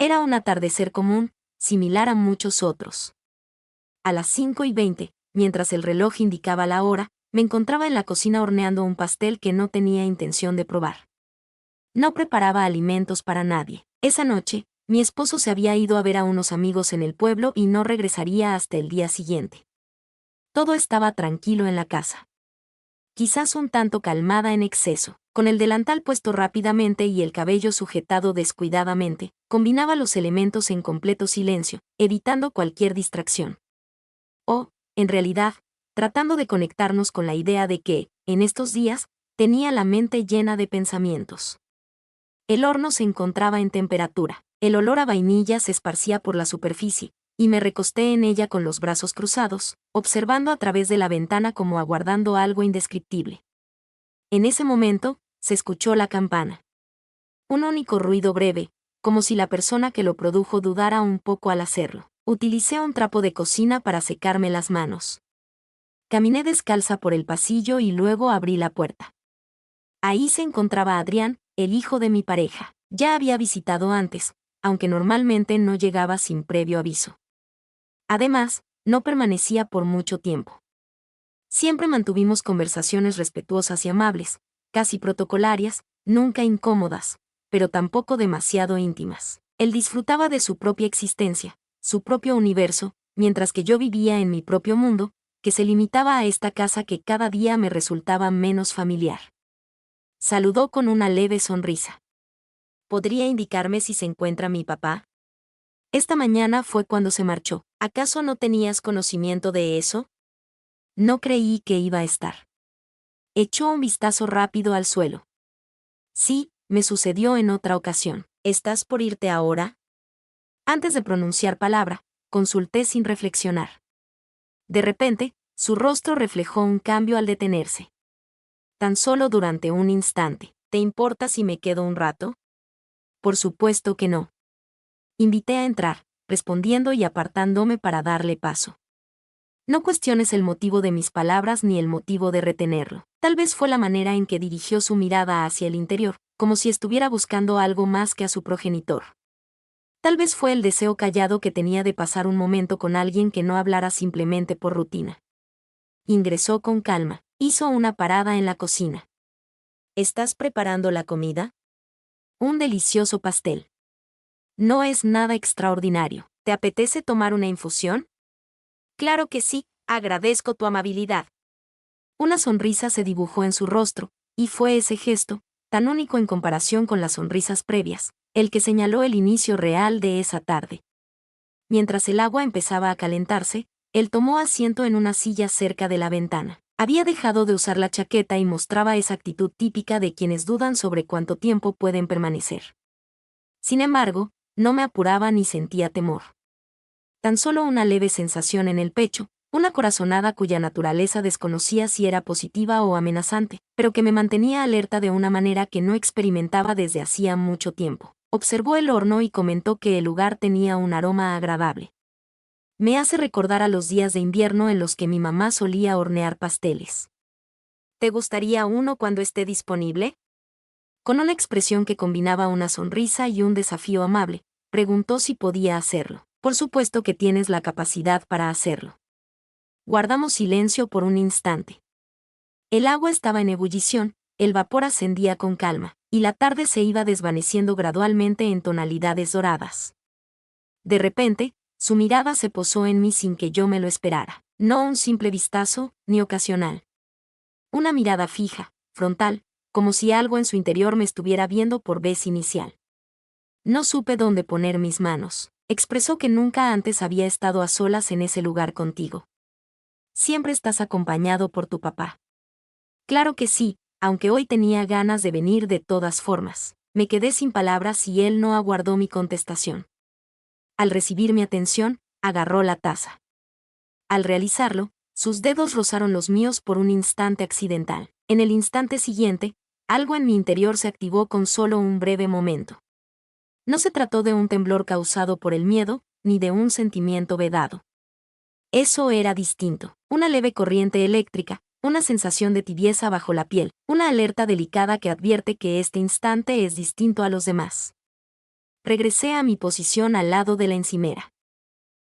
Era un atardecer común, similar a muchos otros. A las 5:20, mientras el reloj indicaba la hora, me encontraba en la cocina horneando un pastel que no tenía intención de probar. No preparaba alimentos para nadie. Esa noche, mi esposo se había ido a ver a unos amigos en el pueblo y no regresaría hasta el día siguiente. Todo estaba tranquilo en la casa. Quizás un tanto calmada en exceso. Con el delantal puesto rápidamente y el cabello sujetado descuidadamente, combinaba los elementos en completo silencio, evitando cualquier distracción. O, en realidad, tratando de conectarnos con la idea de que, en estos días, tenía la mente llena de pensamientos. El horno se encontraba en temperatura. El olor a vainilla se esparcía por la superficie, y me recosté en ella con los brazos cruzados, observando a través de la ventana como aguardando algo indescriptible. En ese momento, se escuchó la campana. Un único ruido breve, como si la persona que lo produjo dudara un poco al hacerlo. Utilicé un trapo de cocina para secarme las manos. Caminé descalza por el pasillo y luego abrí la puerta. Ahí se encontraba Adrián, el hijo de mi pareja. Ya había visitado antes, aunque normalmente no llegaba sin previo aviso. Además, no permanecía por mucho tiempo. Siempre mantuvimos conversaciones respetuosas y amables, casi protocolarias, nunca incómodas, pero tampoco demasiado íntimas. Él disfrutaba de su propia existencia, su propio universo, mientras que yo vivía en mi propio mundo, que se limitaba a esta casa que cada día me resultaba menos familiar. Saludó con una leve sonrisa. ¿Podría indicarme si se encuentra mi papá? Esta mañana fue cuando se marchó. ¿Acaso no tenías conocimiento de eso? No creí que iba a estar. Echó un vistazo rápido al suelo. Sí, me sucedió en otra ocasión. ¿Estás por irte ahora? Antes de pronunciar palabra, consulté sin reflexionar. De repente, su rostro reflejó un cambio al detenerse. Tan solo durante un instante. ¿Te importa si me quedo un rato? Por supuesto que no. Invité a entrar, respondiendo y apartándome para darle paso. No cuestiones el motivo de mis palabras ni el motivo de retenerlo. Tal vez fue la manera en que dirigió su mirada hacia el interior, como si estuviera buscando algo más que a su progenitor. Tal vez fue el deseo callado que tenía de pasar un momento con alguien que no hablara simplemente por rutina. Ingresó con calma, hizo una parada en la cocina. ¿Estás preparando la comida? Un delicioso pastel. No es nada extraordinario. ¿Te apetece tomar una infusión? Claro que sí, agradezco tu amabilidad. Una sonrisa se dibujó en su rostro, y fue ese gesto, tan único en comparación con las sonrisas previas, el que señaló el inicio real de esa tarde. Mientras el agua empezaba a calentarse, él tomó asiento en una silla cerca de la ventana. Había dejado de usar la chaqueta y mostraba esa actitud típica de quienes dudan sobre cuánto tiempo pueden permanecer. Sin embargo, no me apuraba ni sentía temor. Tan solo una leve sensación en el pecho, una corazonada cuya naturaleza desconocía si era positiva o amenazante, pero que me mantenía alerta de una manera que no experimentaba desde hacía mucho tiempo. Observó el horno y comentó que el lugar tenía un aroma agradable. Me hace recordar a los días de invierno en los que mi mamá solía hornear pasteles. ¿Te gustaría uno cuando esté disponible? Con una expresión que combinaba una sonrisa y un desafío amable, preguntó si podía hacerlo. Por supuesto que tienes la capacidad para hacerlo. Guardamos silencio por un instante. El agua estaba en ebullición, el vapor ascendía con calma, y la tarde se iba desvaneciendo gradualmente en tonalidades doradas. De repente, su mirada se posó en mí sin que yo me lo esperara. No un simple vistazo, ni ocasional. Una mirada fija, frontal, como si algo en su interior me estuviera viendo por vez inicial. No supe dónde poner mis manos. Expresó que nunca antes había estado a solas en ese lugar contigo. Siempre estás acompañado por tu papá. Claro que sí, aunque hoy tenía ganas de venir de todas formas. Me quedé sin palabras y él no aguardó mi contestación. Al recibir mi atención, agarró la taza. Al realizarlo, sus dedos rozaron los míos por un instante accidental. En el instante siguiente, algo en mi interior se activó con solo un breve momento. No se trató de un temblor causado por el miedo, ni de un sentimiento vedado. Eso era distinto. Una leve corriente eléctrica, una sensación de tibieza bajo la piel, una alerta delicada que advierte que este instante es distinto a los demás. regresé a mi posición al lado de la encimera.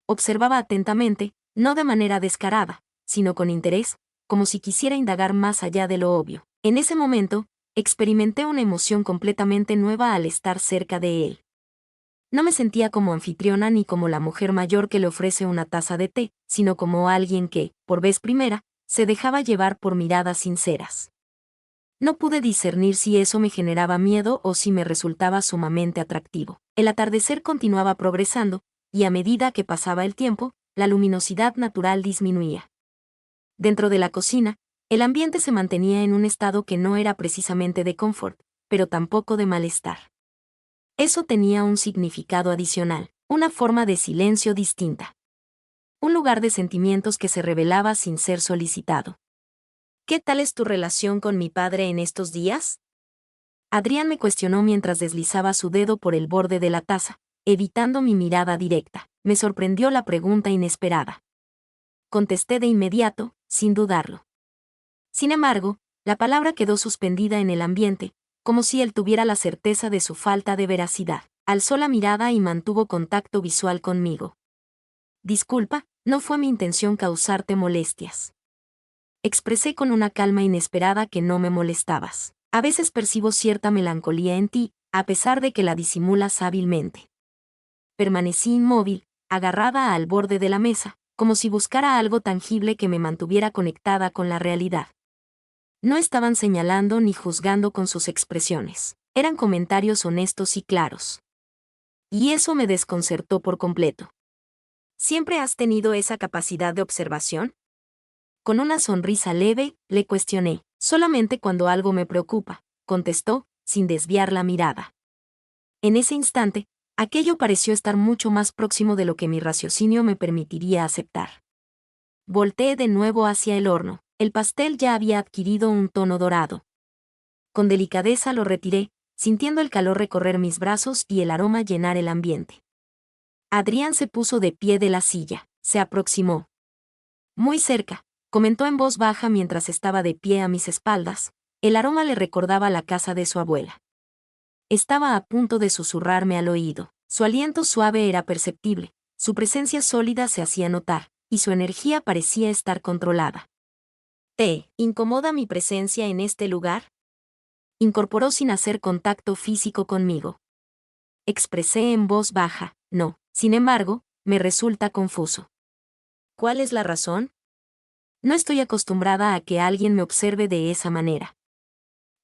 Observaba atentamente, no de manera descarada, sino con interés, como si quisiera indagar más allá de lo obvio. En ese momento, experimenté una emoción completamente nueva al estar cerca de él. No me sentía como anfitriona ni como la mujer mayor que le ofrece una taza de té, sino como alguien que, por vez primera, se dejaba llevar por miradas sinceras. No pude discernir si eso me generaba miedo o si me resultaba sumamente atractivo. El atardecer continuaba progresando, y a medida que pasaba el tiempo, la luminosidad natural disminuía. Dentro de la cocina, el ambiente se mantenía en un estado que no era precisamente de confort, pero tampoco de malestar. Eso tenía un significado adicional, una forma de silencio distinta. Un lugar de sentimientos que se revelaba sin ser solicitado. ¿Qué tal es tu relación con mi padre en estos días? Adrián me cuestionó mientras deslizaba su dedo por el borde de la taza, evitando mi mirada directa. Me sorprendió la pregunta inesperada. Contesté de inmediato, sin dudarlo. Sin embargo, la palabra quedó suspendida en el ambiente, como si él tuviera la certeza de su falta de veracidad. Alzó la mirada y mantuvo contacto visual conmigo. Disculpa, no fue mi intención causarte molestias. Expresé con una calma inesperada que no me molestabas. A veces percibo cierta melancolía en ti, a pesar de que la disimulas hábilmente. Permanecí inmóvil, agarrada al borde de la mesa, como si buscara algo tangible que me mantuviera conectada con la realidad. No estaban señalando ni juzgando con sus expresiones. Eran comentarios honestos y claros. Y eso me desconcertó por completo. ¿Siempre has tenido esa capacidad de observación? Con una sonrisa leve, le cuestioné. Solamente cuando algo me preocupa, contestó, sin desviar la mirada. En ese instante, aquello pareció estar mucho más próximo de lo que mi raciocinio me permitiría aceptar. Volteé de nuevo hacia el horno. El pastel ya había adquirido un tono dorado. Con delicadeza lo retiré, sintiendo el calor recorrer mis brazos y el aroma llenar el ambiente. Adrián se puso de pie de la silla, se aproximó. Muy cerca, comentó en voz baja mientras estaba de pie a mis espaldas, el aroma le recordaba la casa de su abuela. Estaba a punto de susurrarme al oído. Su aliento suave era perceptible, su presencia sólida se hacía notar, y su energía parecía estar controlada. ¿Te incomoda mi presencia en este lugar? Incorporó sin hacer contacto físico conmigo. Expresé en voz baja, no. Sin embargo, me resulta confuso. ¿Cuál es la razón? No estoy acostumbrada a que alguien me observe de esa manera.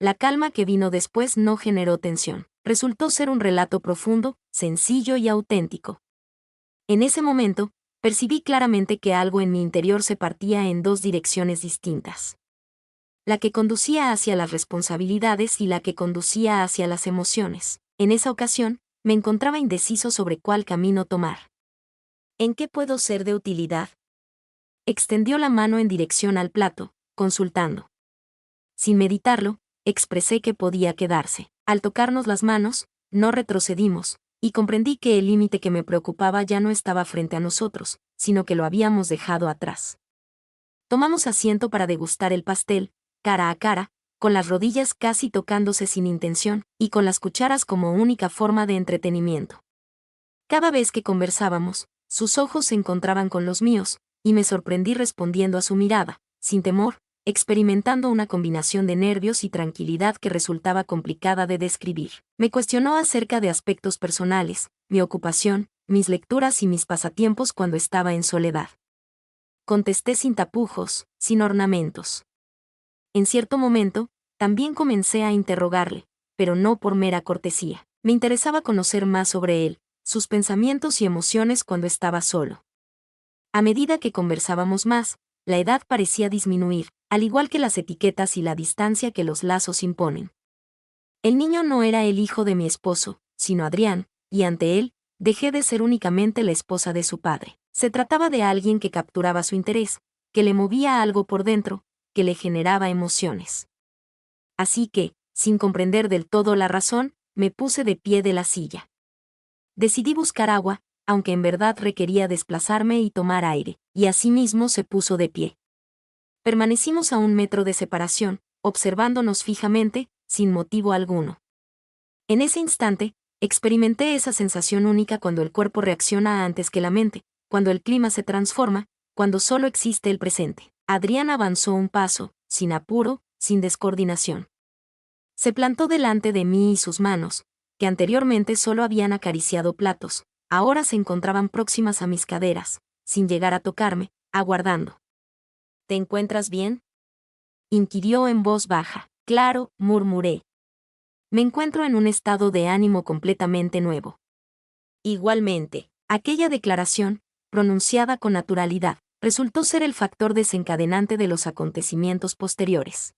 La calma que vino después no generó tensión. Resultó ser un relato profundo, sencillo y auténtico. En ese momento, percibí claramente que algo en mi interior se partía en dos direcciones distintas. La que conducía hacia las responsabilidades y la que conducía hacia las emociones. En esa ocasión, me encontraba indeciso sobre cuál camino tomar. ¿En qué puedo ser de utilidad? Extendió la mano en dirección al plato, consultando. Sin meditarlo, expresé que podía quedarse. Al tocarnos las manos, no retrocedimos, y comprendí que el límite que me preocupaba ya no estaba frente a nosotros, sino que lo habíamos dejado atrás. Tomamos asiento para degustar el pastel, cara a cara, con las rodillas casi tocándose sin intención, y con las cucharas como única forma de entretenimiento. Cada vez que conversábamos, sus ojos se encontraban con los míos, y me sorprendí respondiendo a su mirada, sin temor, experimentando una combinación de nervios y tranquilidad que resultaba complicada de describir. Me cuestionó acerca de aspectos personales, mi ocupación, mis lecturas y mis pasatiempos cuando estaba en soledad. Contesté sin tapujos, sin ornamentos. En cierto momento, también comencé a interrogarle, pero no por mera cortesía. Me interesaba conocer más sobre él, sus pensamientos y emociones cuando estaba solo. A medida que conversábamos más, la edad parecía disminuir, al igual que las etiquetas y la distancia que los lazos imponen. El niño no era el hijo de mi esposo, sino Adrián, y ante él, dejé de ser únicamente la esposa de su padre. Se trataba de alguien que capturaba su interés, que le movía algo por dentro, que le generaba emociones. Así que, sin comprender del todo la razón, me puse de pie de la silla. Decidí buscar agua, aunque en verdad requería desplazarme y tomar aire, y asimismo se puso de pie. Permanecimos a 1 metro de separación, observándonos fijamente, sin motivo alguno. En ese instante, Experimenté esa sensación única cuando el cuerpo reacciona antes que la mente, cuando el clima se transforma, cuando solo existe el presente. Adrián avanzó un paso, sin apuro, sin descoordinación. Se plantó delante de mí y sus manos, que anteriormente solo habían acariciado platos, ahora se encontraban próximas a mis caderas, sin llegar a tocarme, aguardando. ¿Te encuentras bien?, inquirió en voz baja. Claro, murmuré. Me encuentro en un estado de ánimo completamente nuevo. Igualmente, aquella declaración, pronunciada con naturalidad, resultó ser el factor desencadenante de los acontecimientos posteriores.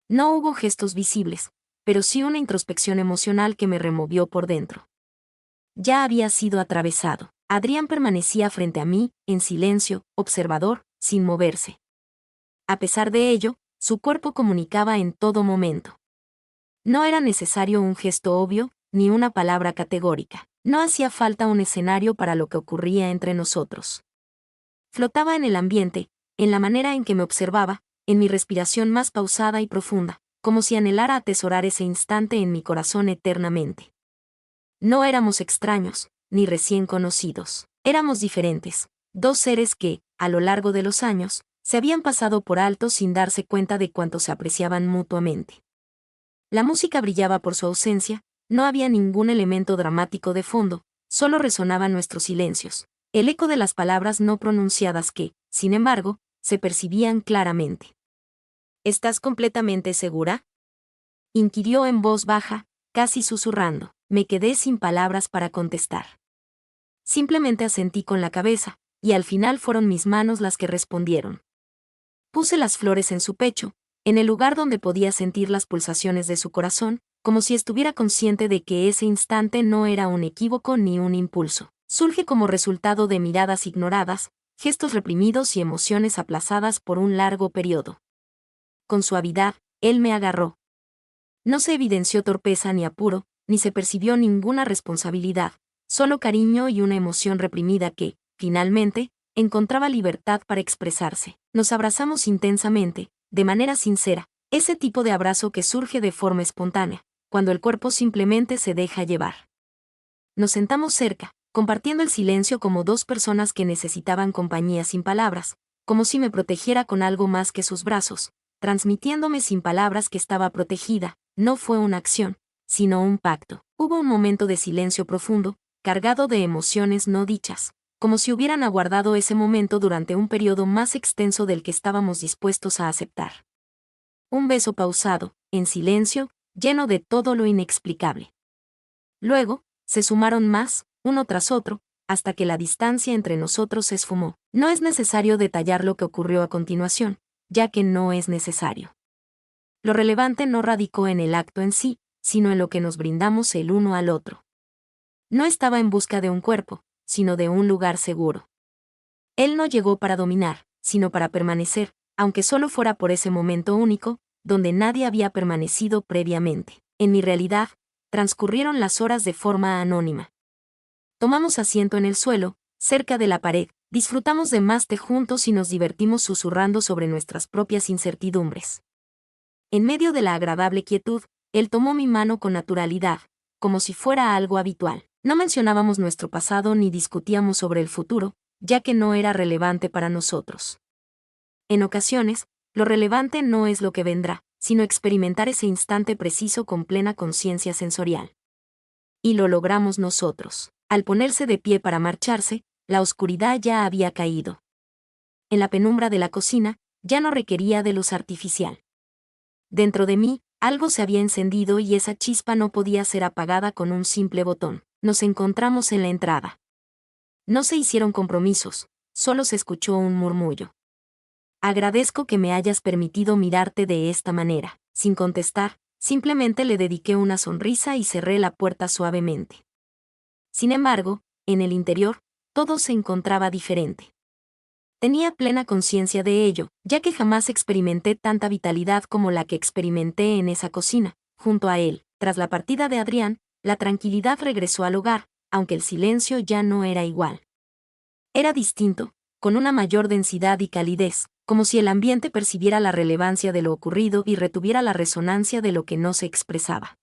No hubo gestos visibles, pero sí una introspección emocional que me removió por dentro. Ya había sido atravesado. Adrián permanecía frente a mí, en silencio, observador, sin moverse. A pesar de ello, su cuerpo comunicaba en todo momento. No era necesario un gesto obvio, ni una palabra categórica. No hacía falta un escenario para lo que ocurría entre nosotros. Flotaba en el ambiente, en la manera en que me observaba, en mi respiración más pausada y profunda, como si anhelara atesorar ese instante en mi corazón eternamente. No éramos extraños, ni recién conocidos. Éramos diferentes, dos seres que, a lo largo de los años, se habían pasado por alto sin darse cuenta de cuánto se apreciaban mutuamente. La música brillaba por su ausencia, no había ningún elemento dramático de fondo, solo resonaban nuestros silencios, el eco de las palabras no pronunciadas que, sin embargo, se percibían claramente. ¿Estás completamente segura?, inquirió en voz baja, casi susurrando. Me quedé sin palabras para contestar. Simplemente asentí con la cabeza, y al final fueron mis manos las que respondieron. Puse las flores en su pecho, en el lugar donde podía sentir las pulsaciones de su corazón, como si estuviera consciente de que ese instante no era un equívoco ni un impulso. Surge como resultado de miradas ignoradas, gestos reprimidos y emociones aplazadas por un largo periodo. Con suavidad, él me agarró. No se evidenció torpeza ni apuro, ni se percibió ninguna responsabilidad, solo cariño y una emoción reprimida que, finalmente, encontraba libertad para expresarse. Nos abrazamos intensamente, de manera sincera, ese tipo de abrazo que surge de forma espontánea, cuando el cuerpo simplemente se deja llevar. Nos sentamos cerca, compartiendo el silencio como dos personas que necesitaban compañía sin palabras, como si me protegiera con algo más que sus brazos, transmitiéndome sin palabras que estaba protegida. No fue una acción, sino un pacto. Hubo un momento de silencio profundo, cargado de emociones no dichas, como si hubieran aguardado ese momento durante un periodo más extenso del que estábamos dispuestos a aceptar. Un beso pausado, en silencio, lleno de todo lo inexplicable. Luego, se sumaron más, uno tras otro, hasta que la distancia entre nosotros se esfumó. No es necesario detallar lo que ocurrió a continuación, ya que no es necesario. Lo relevante no radicó en el acto en sí, sino en lo que nos brindamos el uno al otro. No estaba en busca de un cuerpo, sino de un lugar seguro. Él no llegó para dominar, sino para permanecer, aunque solo fuera por ese momento único, donde nadie había permanecido previamente. En mi realidad, transcurrieron las horas de forma anónima. Tomamos asiento en el suelo, cerca de la pared, disfrutamos de más té juntos y nos divertimos susurrando sobre nuestras propias incertidumbres. En medio de la agradable quietud, él tomó mi mano con naturalidad, como si fuera algo habitual. No mencionábamos nuestro pasado ni discutíamos sobre el futuro, ya que no era relevante para nosotros. En ocasiones, lo relevante no es lo que vendrá, sino experimentar ese instante preciso con plena conciencia sensorial. Y lo logramos nosotros. Al ponerse de pie para marcharse, la oscuridad ya había caído. En la penumbra de la cocina, ya no requería de luz artificial. Dentro de mí, algo se había encendido y esa chispa no podía ser apagada con un simple botón. Nos encontramos en la entrada. No se hicieron compromisos, solo se escuchó un murmullo. Agradezco que me hayas permitido mirarte de esta manera. Sin contestar, simplemente le dediqué una sonrisa y cerré la puerta suavemente. Sin embargo, en el interior, todo se encontraba diferente. Tenía plena conciencia de ello, ya que jamás experimenté tanta vitalidad como la que experimenté en esa cocina, junto a él. Tras la partida de Adrián, la tranquilidad regresó al hogar, aunque el silencio ya no era igual. Era distinto, con una mayor densidad y calidez, como si el ambiente percibiera la relevancia de lo ocurrido y retuviera la resonancia de lo que no se expresaba.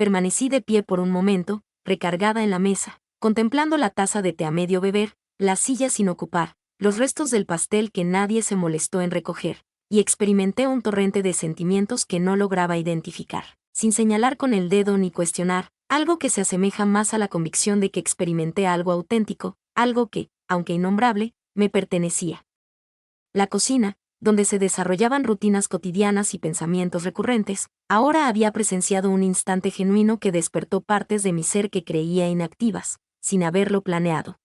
Permanecí de pie por un momento, recargada en la mesa, contemplando la taza de té a medio beber, la silla sin ocupar, los restos del pastel que nadie se molestó en recoger, y experimenté un torrente de sentimientos que no lograba identificar, sin señalar con el dedo ni cuestionar, algo que se asemeja más a la convicción de que experimenté algo auténtico, algo que, aunque innombrable, me pertenecía. La cocina, donde se desarrollaban rutinas cotidianas y pensamientos recurrentes, ahora había presenciado un instante genuino que despertó partes de mi ser que creía inactivas, sin haberlo planeado.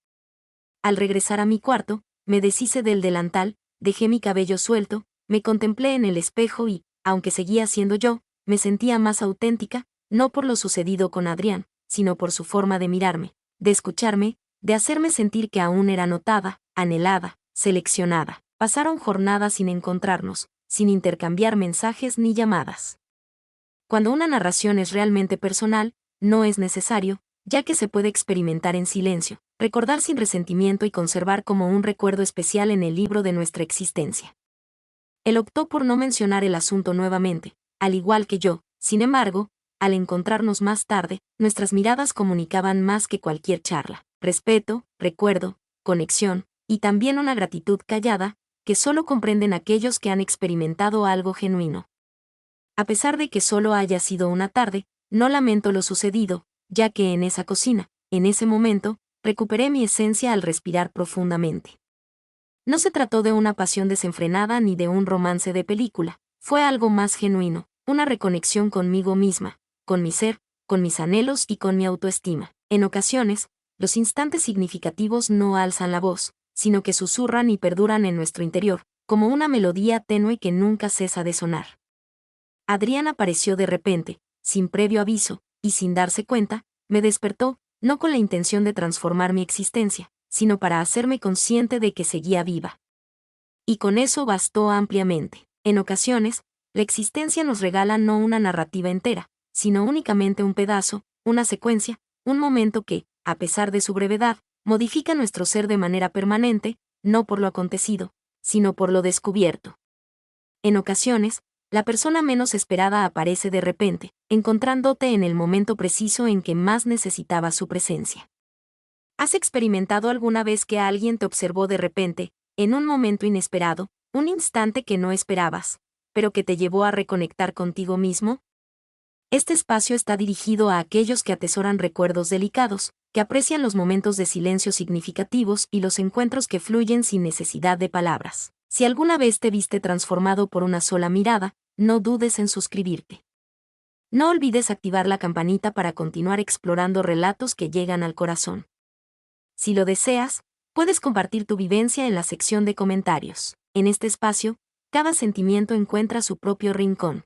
Al regresar a mi cuarto, me deshice del delantal, dejé mi cabello suelto, me contemplé en el espejo y, aunque seguía siendo yo, me sentía más auténtica, no por lo sucedido con Adrián, sino por su forma de mirarme, de escucharme, de hacerme sentir que aún era notada, anhelada, seleccionada. Pasaron jornadas sin encontrarnos, sin intercambiar mensajes ni llamadas. Cuando una narración es realmente personal, no es necesario, ya que se puede experimentar en silencio, recordar sin resentimiento y conservar como un recuerdo especial en el libro de nuestra existencia. Él optó por no mencionar el asunto nuevamente, al igual que yo. Sin embargo, al encontrarnos más tarde, nuestras miradas comunicaban más que cualquier charla. Respeto, recuerdo, conexión, y también una gratitud callada, que solo comprenden aquellos que han experimentado algo genuino. A pesar de que solo haya sido una tarde, no lamento lo sucedido, ya que en esa cocina, en ese momento, recuperé mi esencia al respirar profundamente. No se trató de una pasión desenfrenada ni de un romance de película, fue algo más genuino, una reconexión conmigo misma, con mi ser, con mis anhelos y con mi autoestima. En ocasiones, los instantes significativos no alzan la voz, sino que susurran y perduran en nuestro interior, como una melodía tenue que nunca cesa de sonar. Adrián apareció de repente, sin previo aviso, y sin darse cuenta, me despertó, no con la intención de transformar mi existencia, sino para hacerme consciente de que seguía viva. Y con eso bastó ampliamente. En ocasiones, la existencia nos regala no una narrativa entera, sino únicamente un pedazo, una secuencia, un momento que, a pesar de su brevedad, modifica nuestro ser de manera permanente, no por lo acontecido, sino por lo descubierto. En ocasiones, la persona menos esperada aparece de repente, encontrándote en el momento preciso en que más necesitabas su presencia. ¿Has experimentado alguna vez que alguien te observó de repente, en un momento inesperado, un instante que no esperabas, pero que te llevó a reconectar contigo mismo? Este espacio está dirigido a aquellos que atesoran recuerdos delicados, que aprecian los momentos de silencio significativos y los encuentros que fluyen sin necesidad de palabras. Si alguna vez te viste transformado por una sola mirada, no dudes en suscribirte. No olvides activar la campanita para continuar explorando relatos que llegan al corazón. Si lo deseas, puedes compartir tu vivencia en la sección de comentarios. En este espacio, cada sentimiento encuentra su propio rincón.